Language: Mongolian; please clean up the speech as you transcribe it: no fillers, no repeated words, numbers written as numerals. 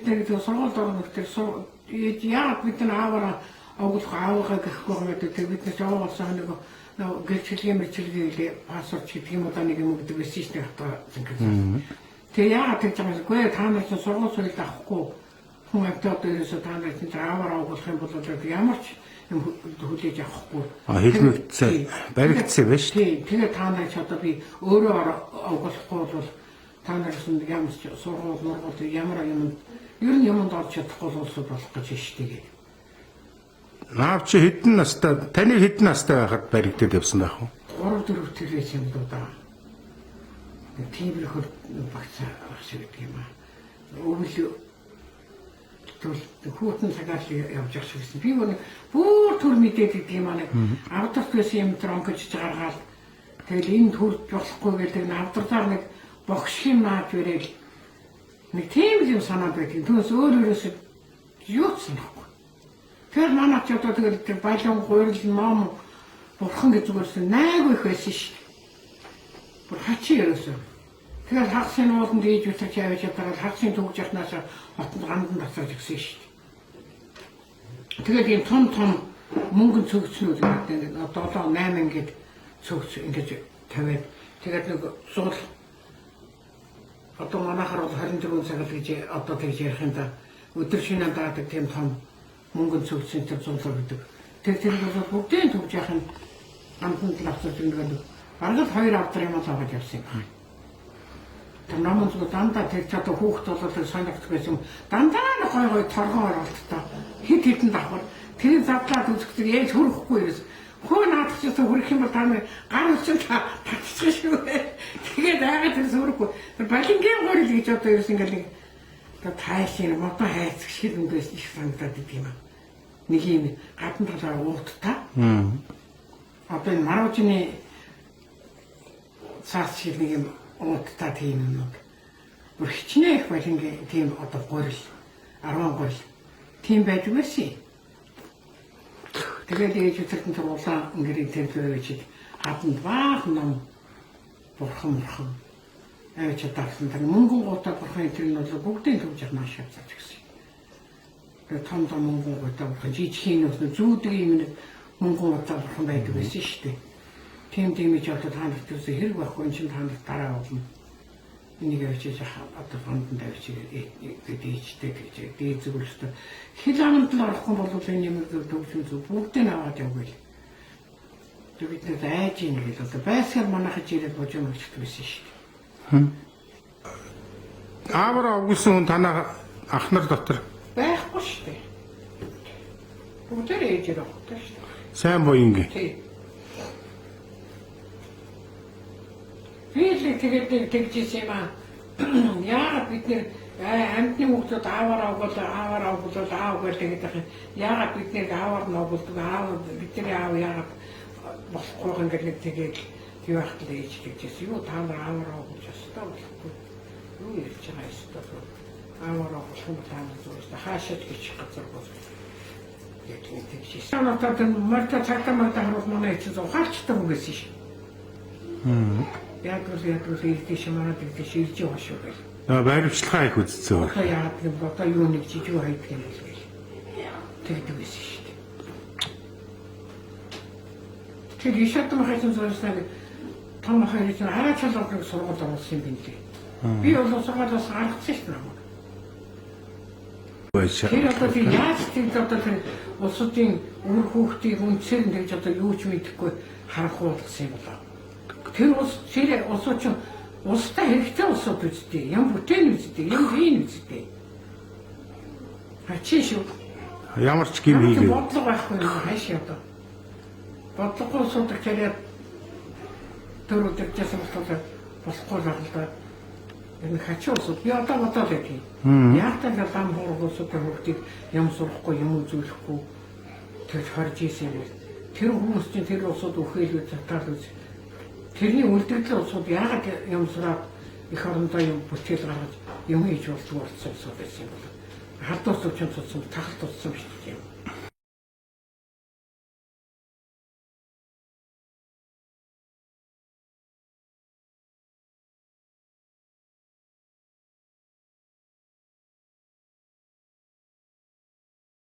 бид нэг сургууль орно гэдэг яагаад бид нар ааваараа авах аавгаа гэхгүй юм гэдэг бид нар явуулсан нэг гэлчлэгийн мэрчилгээ пассворд гэдэг юм уу нэг юм гэдэг байсан шүү дээ хатаа зингээр. Тэгээ яагаад гэж байгаа юм бэ? Та нар ч сургууль суралт авахгүй хүн амтаа дээрээс та нар ч ааваараа авах юм бол ямар ч юм хүлээж авахгүй. Хэлмэгцээ баригдсан байж шүү. Тийм. Тэгээ та нар ч одоо би өөрөө авахгүй бол та нараас ямар ч сургууль ямар юм ер нь юмд орж чадахгүй улсууд болох гэж шүү дээ. Наав чи хэдэн настай таны хэдэн настай байхад баригдаад явсан байх вэ? 3-4 төрөөс юм даа. Тийм их багцаа шиг гэдэг юм аа. Өвөл хүүтэн цагаас явж явах гэсэн. Би бүр төр мэдээд гэдэг юм аа. Авдарт байсан юм тронкож гаргаад тэгэл энэ төрж болохгүй гэдэг нь авдартаар нэг богш юм наад бүрэл нэг тийм юм санаад байдаг. Түүнээс өөрөөс юу ч санахгүй. Тэр манай ч одоо тэгэл тэр балон гуйрал ном бурхан гэж зүгээрсэн найг их байсан шүү дээ. Бүр хачи ерөөсөө. Тэгэл хагсын ууланд ээж үтэрч явж чадаад хагсын төгж яхнаас хотод гандан тасарч гисэн шүү дээ. Тэгээд ийм том мөнгөн цогцнүүд гэдэг одоо 7-8 ингээд цогц ингэж тавиад тэгээд нэг суул одоо манайхаар бол 24 цагт гэж одоо тэгж ярих юм да. Өдөр шинэ даадаг тийм том мөнгөн цогцсон тэр зулаа гэдэг. Тэр бол бүгдийн төгж яах нь амтнд лавцаж ингээд бараг 2 авдар юм аваад явсан юм. Тэр намын зүг дандаа тэр чадаа хүүхд болоод санагдах байсан. Дандаа гой торгон оролттой хит хитэн давхар тэр завлаад үзэхдээ яаж хөрөхгүй ерөөс. Хөө наадах ч гэсэн хөрөх юм бол та нар гар үчил татчих шүү. Тэгээд айгаад тэр хөрөхгүй. Тэр балингийн гурил гэж одоо ерөөс ингээд нэг тайлшин мото хайцах шиг юм байсан их санагдаад идэв юм. Нэг юм гадна талаар ууттай. Одоо энэ маргааны цаас шиг нэг юм ууттай тийм юм. Бүр хичнээн их балингийн тийм одоо гурил 10 гурил тийм байж үгүй. Тэгээд ээж үтэртэн тэр улаан ингээд тэр төрөж гадна баах ном бурхан авч чадсан. Тэр мөнгөн гутаа бурхан тэр нь бол бүгдийн төвж маш явцаж гисэн. Тэр том мөнгөн гутаа бурхан жижигхэн нь зүүдэг юм мөнгөн гутаа бурхан байдаг байсан шүү дээ. Тийм гэж одоо та нарт үгүй хэрэг байхгүй юм чинь та нарт дараа болно. Энийг авчиж одоо фондонд авчиж ээжтэй гэж дээд зүгээрээ хил аманд л орохгүй бол энэ юм төгсөж бүгдийг аваад явгүй. Тэгээд бид айж ийн гэж одоо байсаар манайхаж ирээд бож юм гэж байсан шүү дээ. Аавар авгүйсэн хүн танаа ах нар дотор байхгүй шүү дээ. Бүгдээр ээжээр авахгүй шүү дээ. Сайн боёнгийн. Тийм. Бийлэг тэгээд тэгжсэн юм аа. Яагаад бид нэр амтны хүүхдүүд ааваар авбал аав гэдэг юм. Яагаад бид нэр ааваар ногуулдаг аав бидний аав яагаад болохгүй ингээд нэг тэгээд юу ахтал ээж гэжсэн. Юу та нар ааваар авбал ёстой болохгүй. Юу ярьж байгаа ёстой. Ааваар авбал хүн та нар зүгээр хаашаад гэж газар бол. Тэгээд тэгжсэн. Надад марта цагтаа харуул манай эцэг ухаарчтай хүн гэсэн шин. Яг л ийдэж шамаад ийдэж ирж байгаа шүү дээ. Байрвчлагаа их үзсэн. Одоо яагаад гэвэл одоо юу нэг жижиг хайдаг юм бол тэгдэг байсан шүү дээ. Тэр ишээд махсан зүйлсээ том хайрч арай чалгыг сургууль оруулсан юм билээ. Би бол сургуулиас гаргацсан шүү дээ. Тэр одоо тийм яаж тийм одоо тэр улсуудын үр хүүхдийн үнцээр нь тэгж одоо юу ч мэдэхгүй харах уулгасан юм болоо. Тэр улсууд чинь улстай хэрэгтэй улсууд үстэй, юм бүтээн үстэй, юм хийн үстэй. Хачи шүү. Ямар ч гим хийгээ. Бодлого байхгүй юм хаашаа одоо. Бодлого улсууд гэхээр тэр өдөржсэн болохгүй л байна. Энэ хачи улсууд би одоо бодоод байдгийг. Яг та лам хуурах улсууд хүүхдийг юм сурахгүй, юм үзүүлэхгүй тэр харж ийсэн юм. Тэр хүмүүс чинь тэр улсууд өхөөлөж татаад үз. Тэрний үлдэгдэл улсууд яагаад юм сураад их орондоо юм бүтээл гаргаж юм хийж болдог болсон улсууд байсан юм бол хадуус учраас туссан тахалт туссан биш юм.